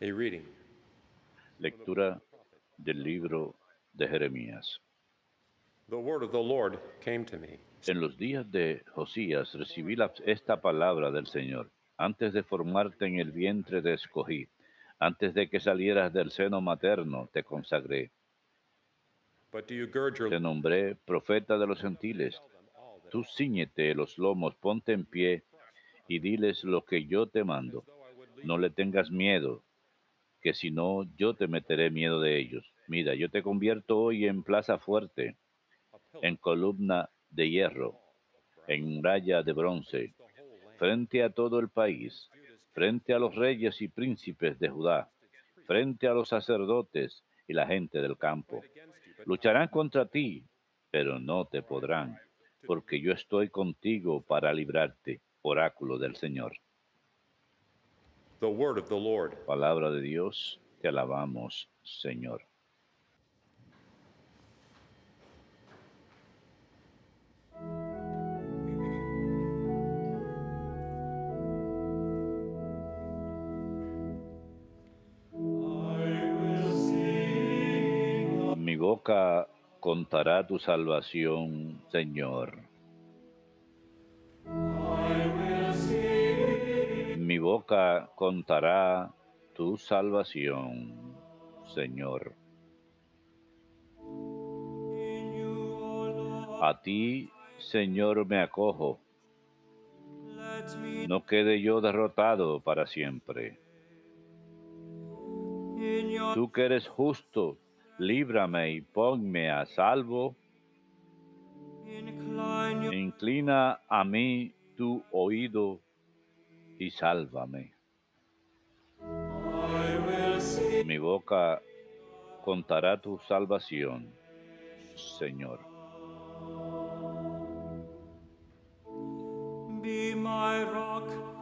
A reading from the book of Lectura the prophet. del libro de Jeremías. The word of the Lord came to me. En los días de Josías recibí esta palabra del Señor. Antes de formarte en el vientre te escogí. Antes de que salieras del seno materno te consagré. But do you gird your Te nombré profeta de los gentiles. tell them all that Tú I cíñete los lomos, ponte en pie y diles lo que yo te as mando. though I would lead No you le tengas miedo, que si no yo te meteré miedo de ellos. Mira, yo te convierto hoy en plaza fuerte, a pillar en columna de and a hierro, wall of brass en muralla de bronce, against the whole land, frente a todo el país, against Judah's kings frente a los reyes y príncipes de Judá, against its priests. frente a los sacerdotes y la gente del Fight campo. against you, but not Lucharán contra ti, pero no te for I am with podrán, you to porque deliver yo estoy contigo para librarte. Oráculo del Señor. the word of the Lord. Palabra de Dios, te alabamos, Señor. Mi boca contará tu salvación, Señor. Mi boca contará tu salvación, Señor. A ti, Señor, me acojo. No quede yo derrotado para siempre. Tú que eres justo, líbrame y ponme a salvo. Inclina a mí tu oído y sálvame. Mi boca contará tu salvación, Señor.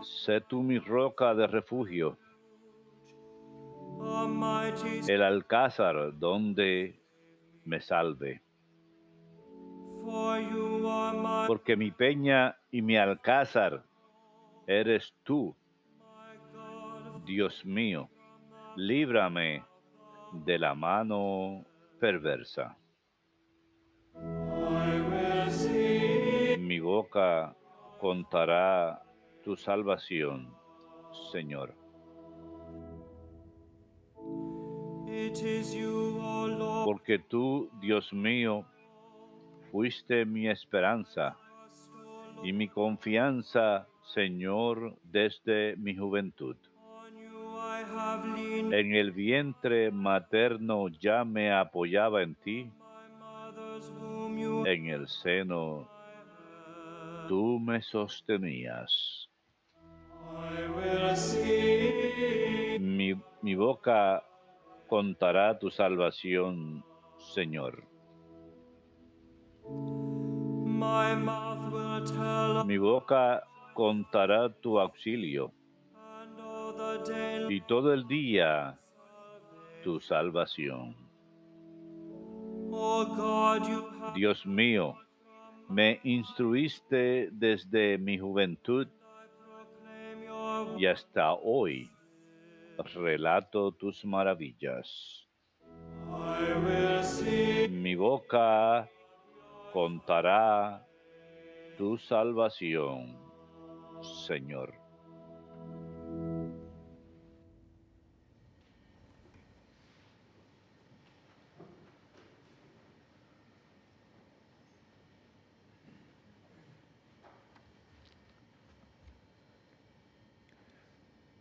Sé tú mi roca de refugio, el alcázar donde me salve. Porque mi peña y mi alcázar eres tú, Dios mío. Líbrame de la mano perversa. Mi boca contará tu salvación, Señor. Porque tú, Dios mío, fuiste mi esperanza y mi confianza, Señor, desde mi juventud. En el vientre materno ya me apoyaba en ti, en el seno tú me sostenías. Mi boca contará tu salvación, Señor. Mi boca contará tu auxilio y todo el día tu salvación. Dios mío, me instruiste desde mi juventud y hasta hoy relato tus maravillas. Mi boca contará tu salvación, Señor.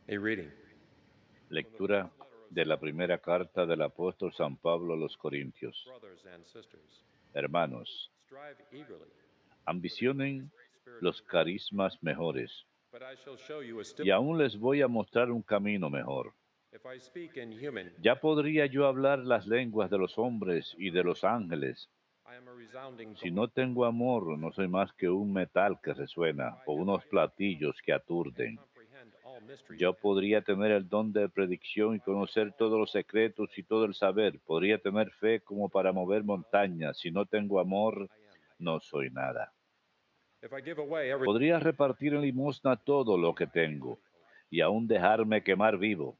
A reading from the Lectura first letter of de la St. primera carta del apóstol San Pablo a los Corintios. Brothers and sisters, Hermanos, strive eagerly for the fruit of the ambicionen Great Spirit los in you, carismas mejores, but I shall show you a still y aún les voy a mostrar un camino mejor. if I speak in human Ya podría yo hablar las lenguas de los hombres y de los ángeles. I am a resounding Si gong. no tengo amor, no soy más que un metal que resuena If I o have unos faith platillos que and aturden. comprehend all mysteries Yo podría tener el don de predicción y conocer todos los secretos y todo el saber. Podría tener fe como para mover montañas. Si no tengo amor, I am nothing. no soy nada. If I give away every Podría repartir en limosna todo lo que tengo y aún dejarme quemar vivo.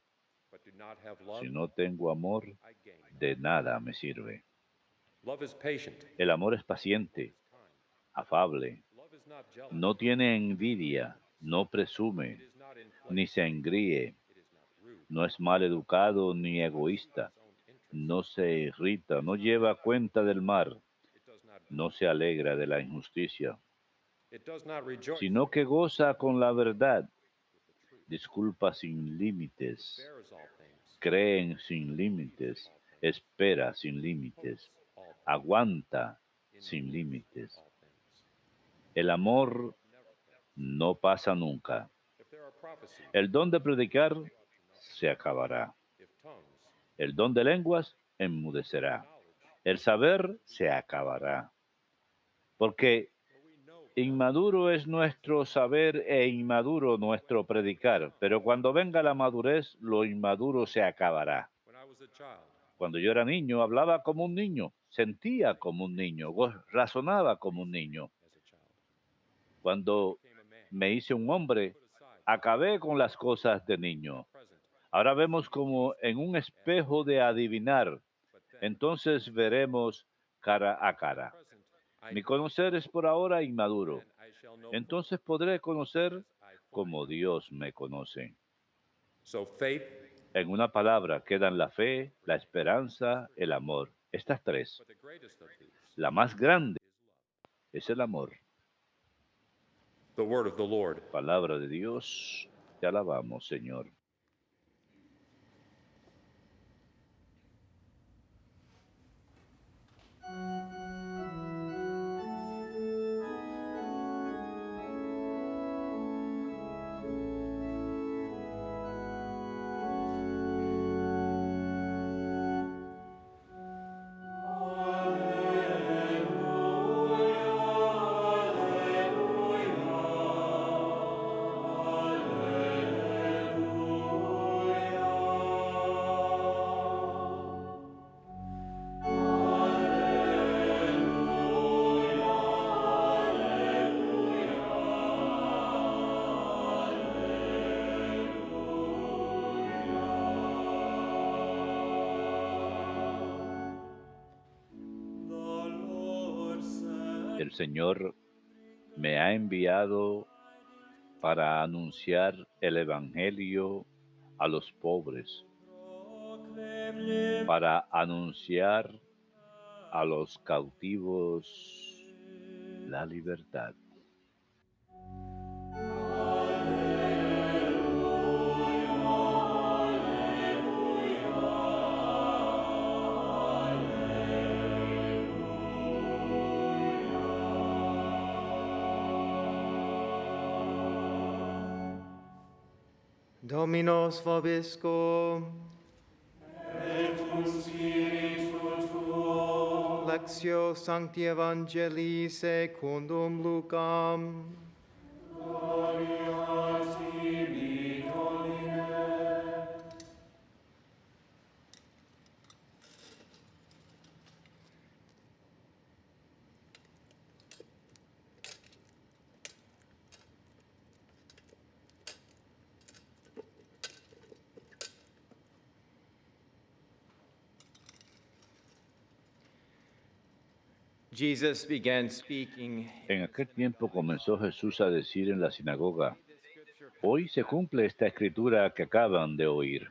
but do not have love, Si no tengo amor, I gain. de nada me sirve. Love is patient. El amor es paciente, afable, Love is not jealous. no tiene envidia, no It presume, is not ni inflated. se engríe, It is not rude. no es mal educado ni It not egoísta, its own interest. no se irrita, no lleva cuenta del mal, It does not. no se alegra de la injusticia, It does not rejoice sino que goza con la verdad, with the truth. disculpa sin límites, Bears all things. cree sin límites, espera sin límites, Hopes all things. aguanta sin Endures límites. all things. El amor Never fails. no pasa nunca. If there are prophecies, El don de predicar se acabará. if tongues, El don de lenguas enmudecerá. knowledge, El saber se acabará. Porque for we know inmaduro es nuestro saber e inmaduro nuestro predicar. Pero cuando venga la madurez, lo inmaduro se acabará. when I was a child, Cuando yo era niño, hablaba como un niño, sentía como un niño, razonaba como un niño. as a child, Cuando became a man, me hice un hombre, put aside acabé con las cosas de niño. present, Ahora vemos como en un espejo de adivinar. but then Entonces veremos cara a cara. present I Mi know, conocer es por ahora inmaduro. then I shall know Entonces podré conocer as I fully como know. Dios me conoce. So faith, En una palabra quedan la fe, la esperanza, el amor. Estas tres. but the greatest of these La más grande is love. es el amor. The word of the Lord. Palabra de Dios, te alabamos, Señor. El Señor me ha enviado para anunciar el Evangelio a los pobres, para anunciar a los cautivos la libertad. Dominos vobiscum. Lectio Sancti Evangelii secundum Lucam. Jesus began speaking. En aquel tiempo comenzó Jesús a decir en la sinagoga, hoy se cumple esta escritura que acaban de oír.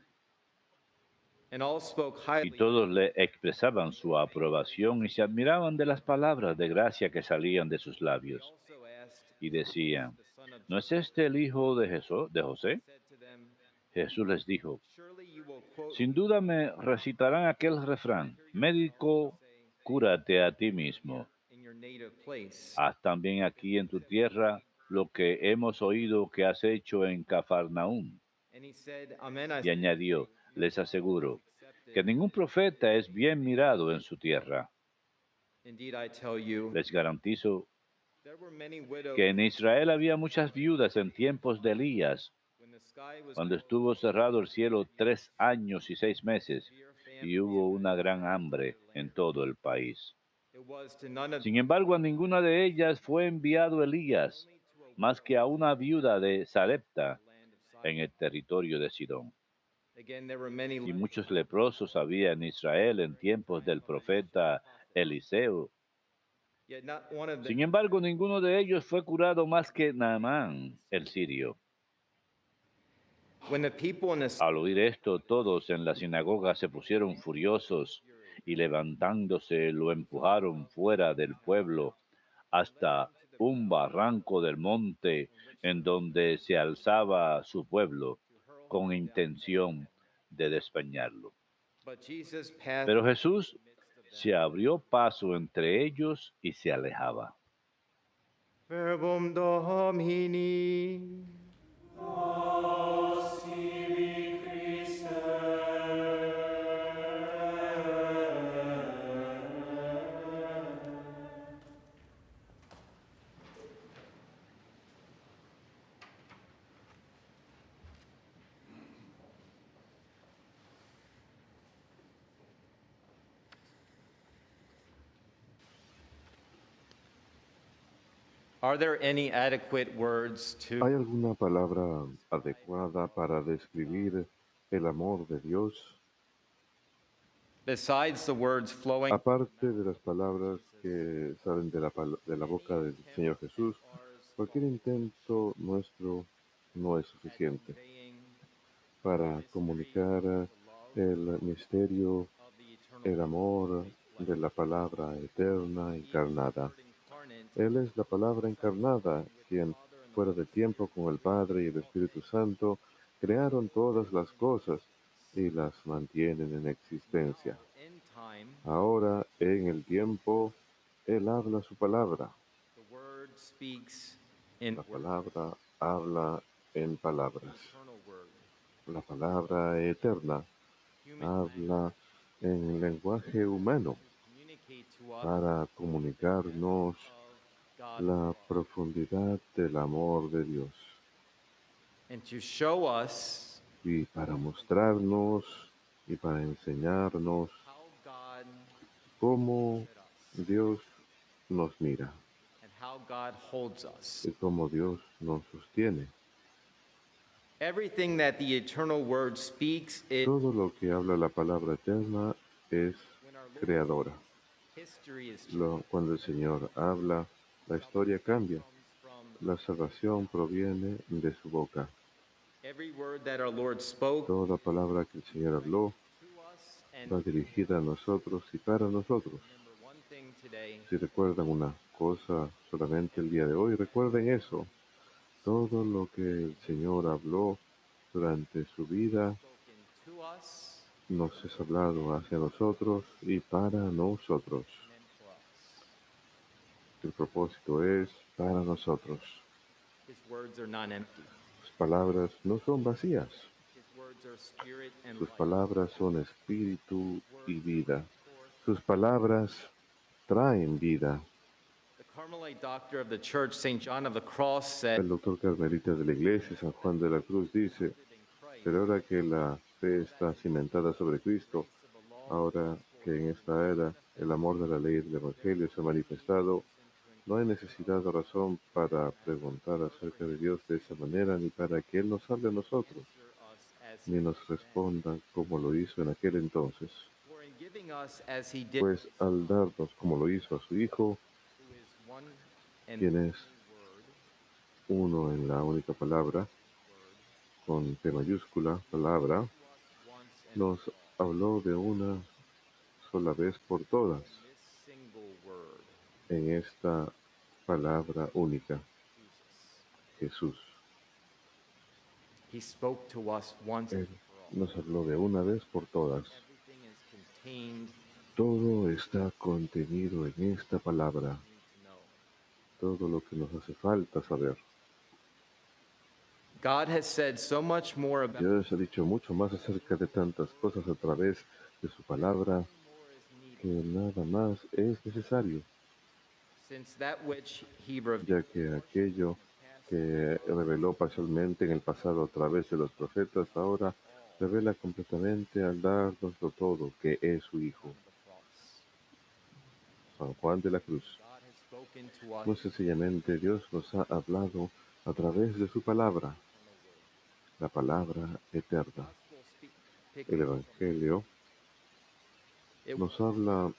And all spoke Y highly. todos le expresaban su aprobación y se admiraban de las palabras de gracia que salían de sus He labios. also asked, Y decían, the son of ¿no es Joseph? este el hijo de José? Said to them, Jesús les dijo, surely you will quote sin duda me recitarán aquel refrán, médico, cúrate a ti mismo. in your native place. Haz también aquí en tu tierra lo que hemos oído que has hecho en Cafarnaúm. And he said, amen, I Y añadió, les aseguro que accepted. ningún profeta es bien mirado en su tierra. Indeed, I tell you, Les garantizo there were many widows que en Israel había muchas viudas en tiempos de Elías, when the sky was cuando estuvo cerrado el cielo 3 años y 6 meses, y hubo una gran hambre en todo el país. It was to none of Sin embargo, a ninguna de ellas fue enviado Elías, only to a más que a una viuda de Sarepta land of en Sidon. el territorio de Sidón. Again, there were many Y muchos leprosos había en Israel en tiempos del profeta Eliseo. yet not one of them. Sin embargo, ninguno de ellos fue curado más que Naamán, el sirio. When the people in the Al oír esto, todos en la sinagoga se pusieron furiosos y levantándose lo empujaron fuera del pueblo hasta un barranco del monte en donde se alzaba su pueblo con intención de despeñarlo. but Jesus passed Pero Jesús in the midst of them. se abrió paso entre ellos y se alejaba. Verbum Domini. Are there any adequate words ¿Hay to alguna palabra adecuada para describir el amor de Dios? besides the words flowing Aparte de las palabras que salen de la boca del Señor Jesús, cualquier intento nuestro no es suficiente para comunicar el misterio, el amor de la palabra eterna encarnada? Él es la palabra encarnada, quien, fuera de tiempo con el Padre y el Espíritu Santo, crearon todas las cosas y las mantienen en existencia. in time, Ahora, en el tiempo, Él habla su palabra. the word speaks in La palabra habla en palabras. eternal word. La palabra eterna Human habla en lenguaje humano communicate to us para comunicarnos of God's la love profundidad del amor de Dios and to show us y para mostrarnos y para enseñarnos how God cómo looks at us Dios nos mira and how God holds us. y cómo Dios nos sostiene. Everything that the eternal word speaks, it Todo lo que habla la palabra eterna es when our Lord creadora. history is changed, Cuando el Señor habla, la historia cambia. comes from La salvación proviene de su boca. every word that our Lord spoke Toda palabra que el Señor habló to us. And va dirigida a nosotros y para nosotros. remember one thing today, Si recuerdan una cosa solamente el día de hoy, recuerden eso. Todo lo que el Señor habló durante su vida spoken to us, nos es hablado hacia nosotros y para nosotros. meant for us. El propósito es para nosotros. His words are not empty. Sus palabras no son vacías. His words are spirit and Sus life. palabras son espíritu y Words vida. bring forth. Sus palabras traen vida. The Carmelite doctor of the church, St. John of the Cross, said, El doctor carmelita de la iglesia, San Juan de la Cruz, dice, "Rooted in Christ, pero ahora que la fe está cimentada sobre Cristo, grace of the law ahora que en esta era el amor de la ley del Evangelio se ha manifestado, no hay necesidad o razón para preguntar acerca de Dios de esa manera, ni para que Él nos hable a nosotros, answer us as ni nos responda como lo hizo en aquel entonces. for in giving us as he did, Pues al darnos como lo hizo a su Hijo, who is one and quien the es word, uno en la única palabra, con P mayúscula, palabra, to us once and nos habló de una sola vez por todas in this single word, en esta palabra única, Jesus. Jesús. He spoke to us once Él and for all. nos habló de una vez por todas. Everything is contained, Todo está contenido en esta palabra, we need to know. todo lo que nos hace falta saber. God has said so much more about Dios ha dicho mucho más acerca de tantas cosas a través de su palabra more is que needed, nada más es necesario, since that which he revealed ya que aquello que reveló parcialmente en el pasado a través de los profetas ahora revela completamente al darnoslo todo, que es su Hijo, on the cross. San Juan de la Cruz. God has spoken to us Muy sencillamente Dios nos ha hablado a través de su palabra, eternal word. la palabra eterna. Gospel speak El Evangelio nos habla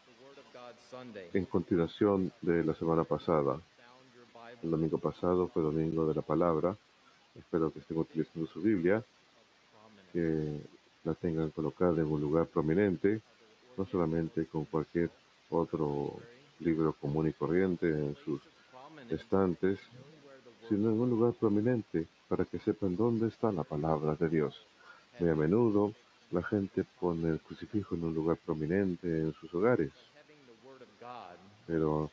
en continuación de la semana pasada. El domingo pasado fue domingo de la palabra. Espero que estén utilizando su Biblia, que la tengan colocada en un lugar prominente, no solamente con cualquier otro libro común y corriente en sus estantes, sino en un lugar prominente para que sepan dónde está la palabra de Dios. Muy a menudo la gente pone el crucifijo en un lugar prominente en sus hogares, pero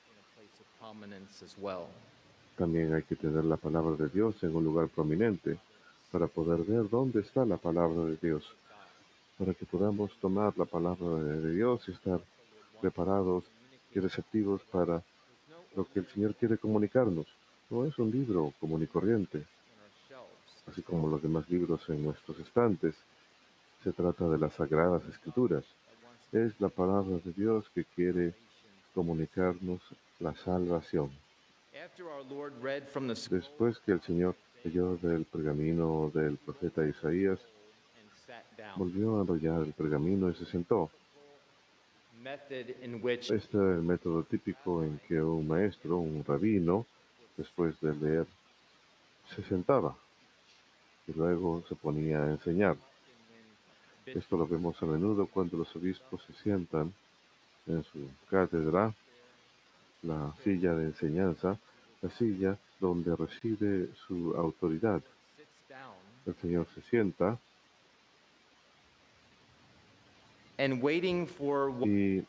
también hay que tener la palabra de Dios en un lugar prominente para poder ver dónde está la palabra de Dios, para que podamos tomar la palabra de Dios y estar preparados y receptivos para lo que el Señor quiere comunicarnos. No es un libro común y corriente, así como los demás libros en nuestros estantes. Se trata de las Sagradas Escrituras. Es la palabra de Dios que quiere comunicarnos la salvación. Después que el Señor leyó del pergamino del profeta Isaías, volvió a enrollar el pergamino y se sentó. Este era el método típico en que un maestro, un rabino, después de leer, se sentaba y luego se ponía a enseñar. Esto lo vemos a menudo cuando los obispos se sientan en su cátedra, la silla de enseñanza, la silla donde reside su autoridad. El Señor se sienta y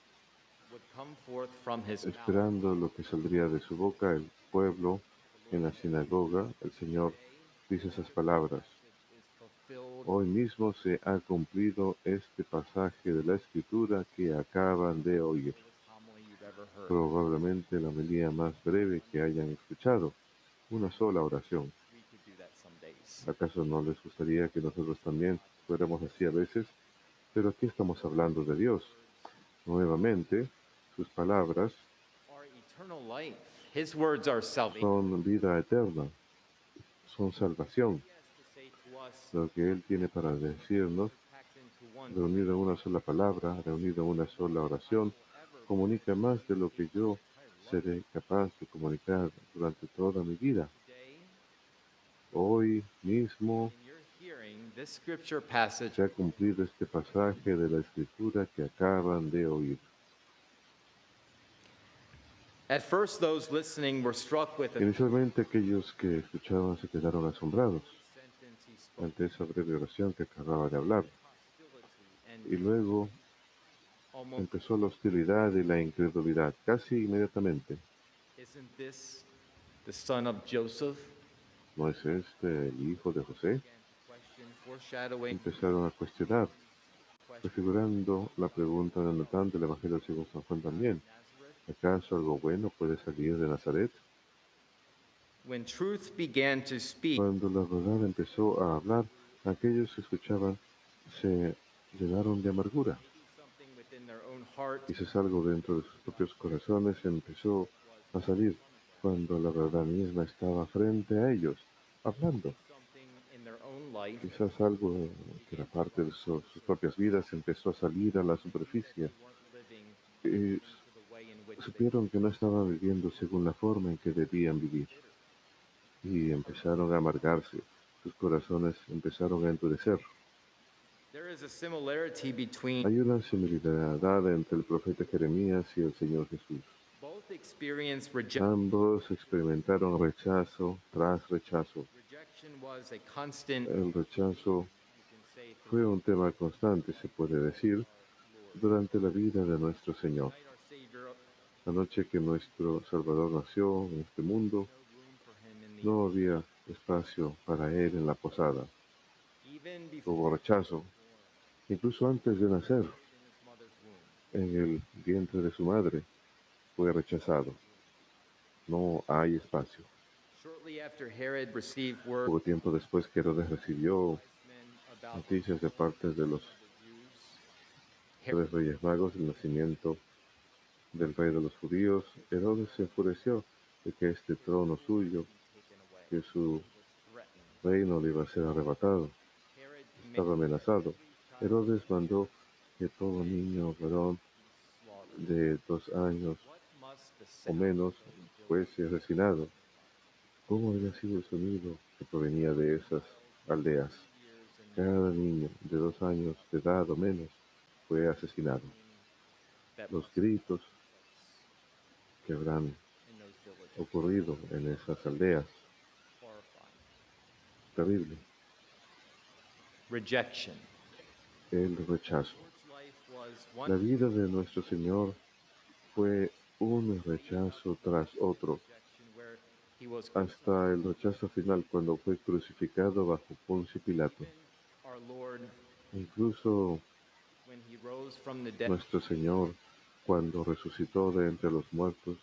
esperando lo que saldría de su boca, el pueblo en la sinagoga, el Señor dice esas palabras. Hoy mismo se ha cumplido este pasaje de la Escritura que acaban de oír. Probablemente la homilía más breve que hayan escuchado, una sola oración. ¿Acaso no les gustaría que nosotros también fuéramos así a veces? Pero aquí estamos hablando de Dios. Nuevamente, sus palabras son vida eterna, son salvación. Lo que Él tiene para decirnos, reunido en una sola palabra, reunido en una sola oración, comunica más de lo que yo seré capaz de comunicar durante toda mi vida. Hoy mismo se ha cumplido este pasaje de la Escritura que acaban de oír. Inicialmente aquellos que escuchaban se quedaron asombrados ante esa breve oración que acababa de hablar. Y luego empezó la hostilidad y la incredulidad, casi inmediatamente. ¿No es este el hijo de José? Empezaron a cuestionar, prefigurando la pregunta de Natán del Evangelio según San Juan también. ¿Acaso algo bueno puede salir de Nazaret? Cuando la verdad empezó a hablar, aquellos que escuchaban se llenaron de amargura. Quizás algo dentro de sus propios corazones empezó a salir cuando la verdad misma estaba frente a ellos, hablando. Quizás algo que era parte de sus propias vidas empezó a salir a la superficie. Y supieron que no estaban viviendo según la forma en que debían vivir. Y empezaron a amargarse. Sus corazones empezaron a endurecer. Hay una similaridad entre el profeta Jeremías y el Señor Jesús. Ambos experimentaron rechazo tras rechazo. El rechazo fue un tema constante, se puede decir, durante la vida de nuestro Señor. La noche que nuestro Salvador nació en este mundo, no había espacio para Él en la posada. Hubo rechazo, incluso antes de nacer, en el vientre de su madre, fue rechazado. No hay espacio. Poco tiempo después que Herodes recibió noticias de parte de los 3 reyes magos del nacimiento del rey de los judíos, Herodes se enfureció de que este trono suyo, que su reino le iba a ser arrebatado. Estaba amenazado. Herodes mandó que todo niño varón de 2 años o menos fuese asesinado. ¿Cómo había sido el sonido que provenía de esas aldeas? Cada niño de 2 años de edad o menos fue asesinado. Los gritos que habrán ocurrido en esas aldeas, terrible. Rejection. El rechazo. La vida de nuestro Señor fue un rechazo tras otro, hasta el rechazo final cuando fue crucificado bajo Poncio Pilato. Incluso nuestro Señor, cuando resucitó de entre los muertos,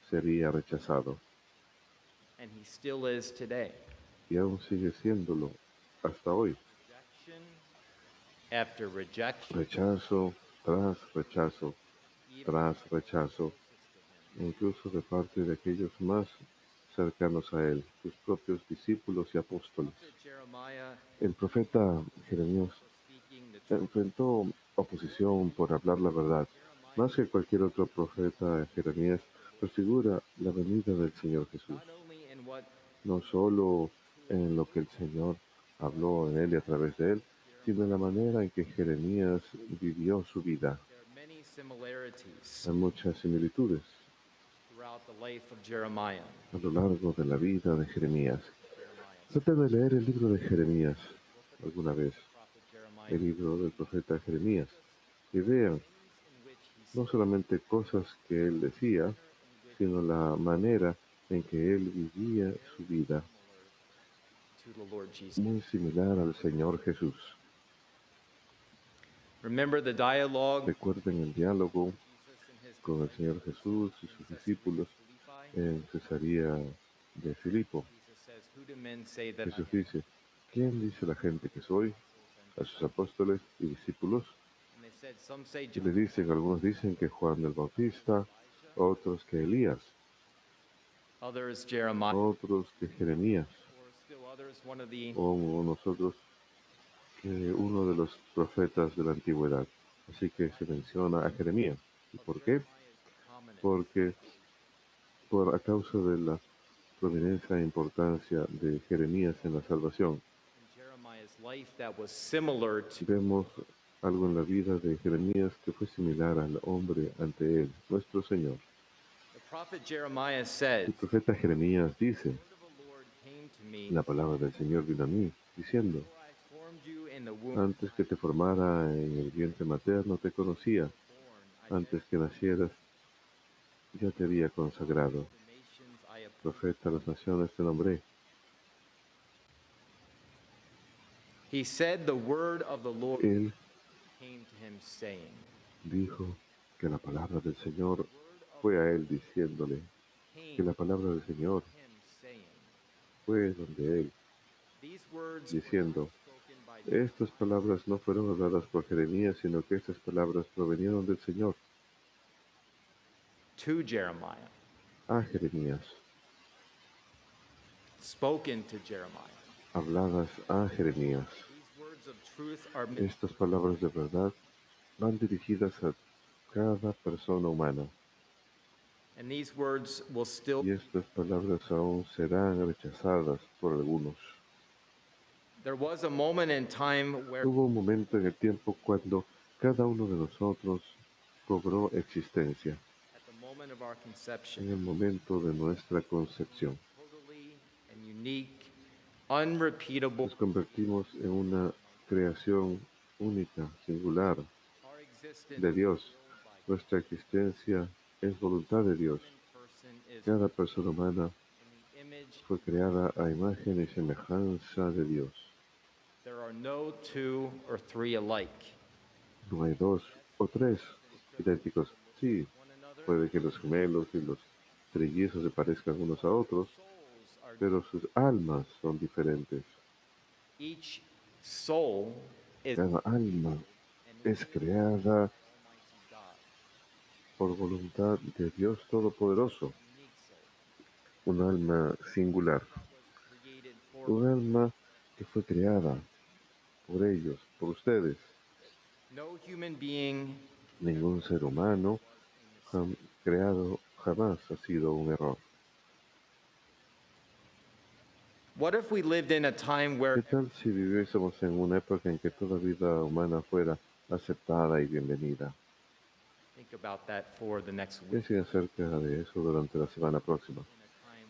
sería rechazado. Y aún sigue siéndolo hasta hoy. Rechazo tras rechazo, tras rechazo, incluso de parte de aquellos más cercanos a él, sus propios discípulos y apóstoles. El profeta Jeremías enfrentó oposición por hablar la verdad. Más que cualquier otro profeta, Jeremías prefigura la venida del Señor Jesús, no solo en lo que el Señor habló en él y a través de él, sino en la manera en que Jeremías vivió su vida. Hay muchas similitudes a lo largo de la vida de Jeremías. Traten de leer el libro de Jeremías alguna vez, el libro del profeta Jeremías, y vean no solamente cosas que él decía, sino la manera en que él vivía su vida, muy similar al Señor Jesús. Recuerden el diálogo con el Señor Jesús y sus discípulos en Cesarea de Filipo. Jesús dice, ¿quién dice la gente que soy? A sus apóstoles y discípulos. Y le dicen, algunos dicen que Juan el Bautista, otros que Elías, otros que Jeremías, o nosotros que uno de los profetas de la antigüedad. Así que se menciona a Jeremías. ¿Y por qué? Porque a causa de la prominencia e importancia de Jeremías en la salvación, vemos algo en la vida de Jeremías que fue similar al hombre ante él, nuestro Señor. El profeta Jeremías dice, la palabra del Señor vino a mí, diciendo, antes que te formara en el vientre materno te conocía, antes que nacieras ya te había consagrado. Profeta de las naciones te nombré. Él dijo que la palabra del Señor fue a él diciéndole, que la palabra del Señor fue donde él, diciendo, estas palabras no fueron habladas por Jeremías, sino que estas palabras provenieron del Señor a Jeremías, habladas a Jeremías. Estas palabras de verdad van dirigidas a cada persona humana. Y estas palabras aún serán rechazadas por algunos. Hubo un momento en el tiempo cuando cada uno de nosotros cobró existencia, en el momento de nuestra concepción. Nos convertimos en una creación única, singular, de Dios. Nuestra existencia es voluntad de Dios. Cada persona humana fue creada a imagen y semejanza de Dios. No hay dos o tres idénticos. Sí, puede que los gemelos y los trillizos se parezcan unos a otros, pero sus almas son diferentes. Cada alma es creada por voluntad de Dios Todopoderoso. Un alma singular. Un alma que fue creada por ellos, por ustedes. No human being Ningún ser humano creado jamás ha sido un error. What if we lived in a time where ¿Qué tal si viviésemos en una época en que toda vida humana fuera aceptada y bienvenida? think about that for the next week? Piensen acerca de eso durante la semana próxima.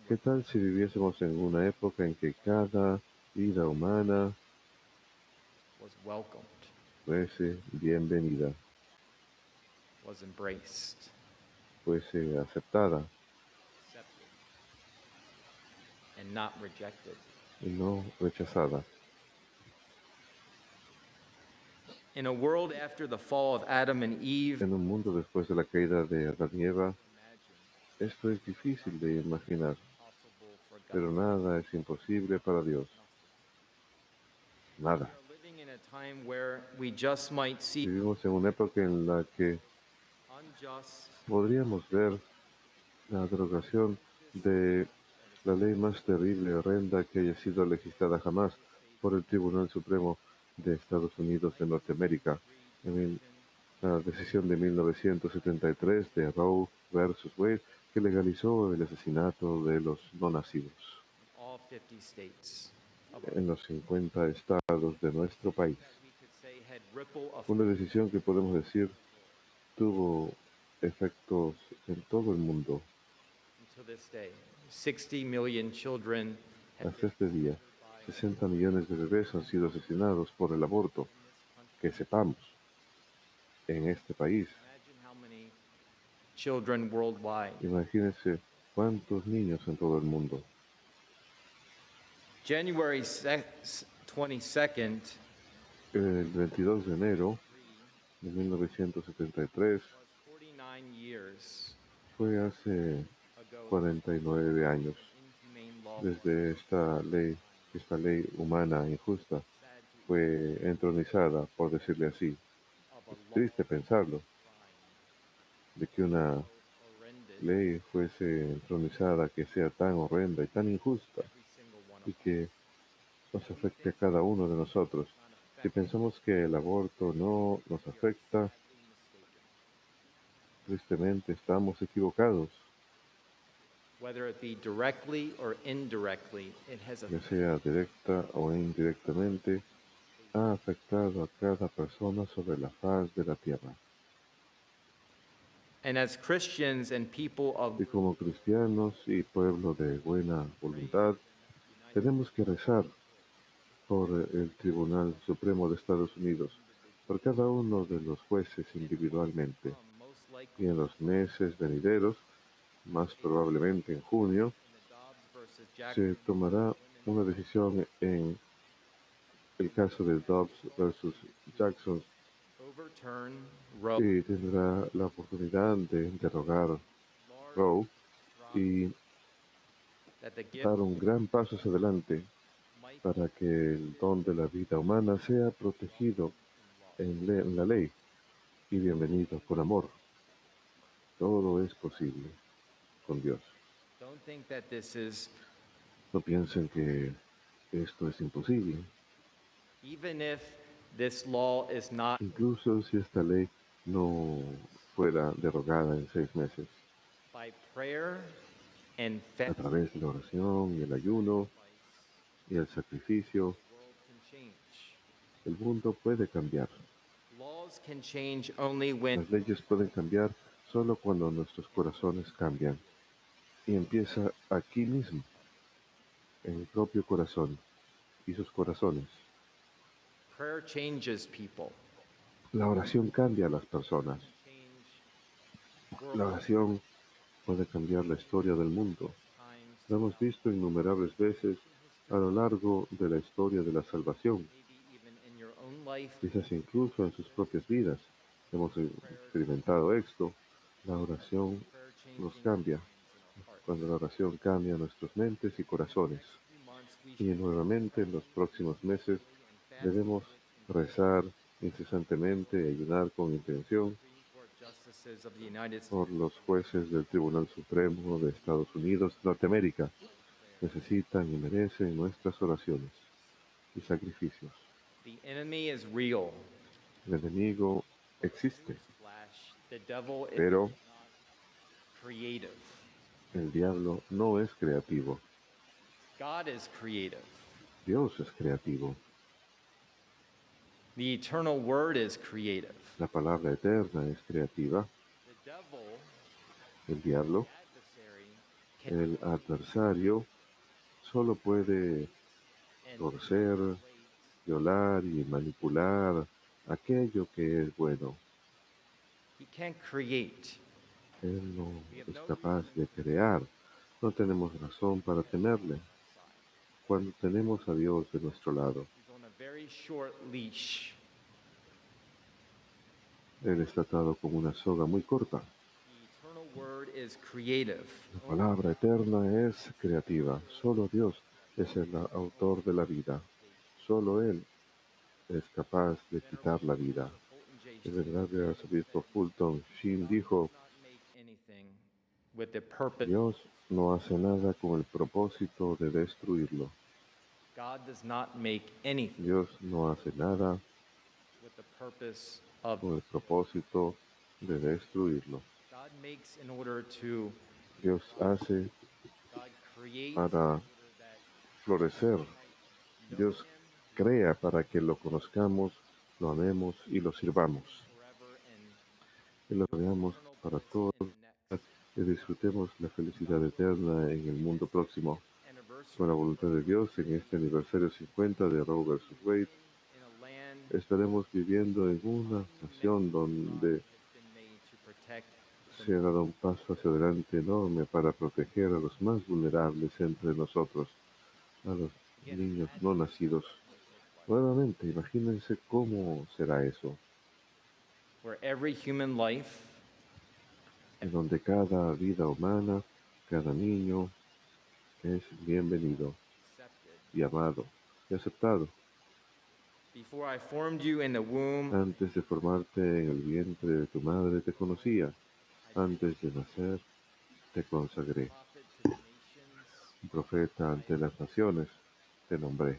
¿Qué tal si viviésemos en una época en que cada vida humana Was welcomed, fuese bienvenida, was embraced, fuese aceptada accepted, and not rejected? y no rechazada? In a world after the fall of Adam and Eve, En un mundo después de la caída de Adán y Eva, imagine esto es difícil de imaginar, possible for God. pero nada es imposible para Dios. Nada. We are living in a time where we just might see Vivimos en una época en la que unjust, podríamos ver la derogación de la ley más terrible y horrenda que haya sido legislada jamás por el Tribunal Supremo de Estados Unidos de Norteamérica, en la decisión de 1973 de Roe versus Wade, que legalizó el asesinato de los no nacidos in all 50 states of en los 50 estados de nuestro país. that we could say had ripple Una effects decisión que podemos decir tuvo efectos en todo el mundo until this day. 60 million children have hasta been este día. 60 millones de bebés han sido asesinados por el aborto, que sepamos, en este país. Imagine how many children worldwide. Imagínense cuántos niños en todo el mundo. January 22nd, El 22 de enero de 1973 was 49 years fue hace ago 49 años inhumane law desde esta ley humana injusta sad to fue entronizada, por decirle así. of a Es law triste pensarlo, crime de que una horrendous ley fuese entronizada que sea tan horrenda y tan injusta every single one y of us. que nos afecte a cada uno de nosotros. Si pensamos que el aborto no nos afecta, tristemente estamos equivocados. Whether it be directly or indirectly, it has Ya sea directa o indirectamente, ha afectado a cada persona sobre la faz de la tierra. And as Christians and people of Y como cristianos y pueblo de buena voluntad, tenemos que rezar por el Tribunal Supremo de Estados Unidos, por cada uno de los jueces individualmente. most Y likely en los meses venideros, más probablemente en junio, in the Dobbs versus Jackson se tomará una decisión en el caso de Dobbs versus Jackson overturn Roe, y tendrá la oportunidad de derogar Roe y that the gift dar un gran paso hacia adelante might para que el don de la vida humana sea protegido en la ley y bienvenido con amor. Todo es posible con Dios. don't think that this is No piensen que esto es imposible. even if this law is not Incluso si esta ley no fuera derogada en 6 meses, by prayer and a fasting, través de la oración y el ayuno y el sacrificio, the world can change. el mundo puede cambiar. Laws can change only when Las leyes pueden cambiar solo cuando nuestros corazones cambian. Y empieza aquí mismo, en el propio corazón y sus corazones. prayer changes people. La oración cambia a las personas. Change La world oración puede cambiar la historia del mundo. times, Lo hemos visto innumerables veces a lo largo de la historia de la salvación, maybe even in your own life. quizás incluso en sus propias vidas. Hemos experimentado esto. La oración Prayer nos changing cambia. minds in our hearts. Cuando la oración cambia nuestras mentes y corazones. Few months we Y nuevamente en los próximos meses debemos rezar incesantemente y ayunar con intención Supreme Court justices of the United States por los jueces del Tribunal Supremo de Estados Unidos, Norteamérica. Necesitan y merecen nuestras oraciones y sacrificios. The enemy is real. El enemigo existe, Newsflash, the devil is pero not creative. el diablo no es creativo. God is creative. Dios es creativo. The eternal word is creative. La palabra eterna es creativa. The devil, El diablo, adversary, el adversario, solo puede and torcer, violar y manipular aquello que es bueno. he can't create. Él no es capaz de crear. No tenemos razón para temerle cuando tenemos a Dios de nuestro lado. He's on a very short leash. Él está atado con una soga muy corta. The eternal word is creative. La palabra eterna es creativa. Solo Dios es el autor de la vida. Solo Él es capaz de quitar la vida. El venerable arzobispo Fulton Sheen dijo, With the purpose, Dios no hace nada con el propósito de destruirlo. God does not make anything Dios no hace nada with the purpose of. con el propósito de destruirlo. God makes in order to. Dios hace God creates para florecer. Dios crea para que lo conozcamos, lo amemos y lo sirvamos. forever and Y lo veamos para todos y disfrutemos la felicidad eterna en el mundo próximo. Con la voluntad de Dios, en este aniversario 50 de Roe vs. Wade, in a land estaremos viviendo en una nación donde has been made to protect se ha dado un paso hacia adelante enorme para proteger a los más vulnerables entre nosotros, a los niños no nacidos. Nuevamente, imagínense cómo será eso, where every human life en donde cada vida humana, cada niño es bienvenido accepted. y amado y aceptado. Before I formed you in the womb, Antes de formarte en el vientre de tu madre te conocía. Antes de nacer te consagré. prophet to the nations, Un profeta ante las naciones te nombré.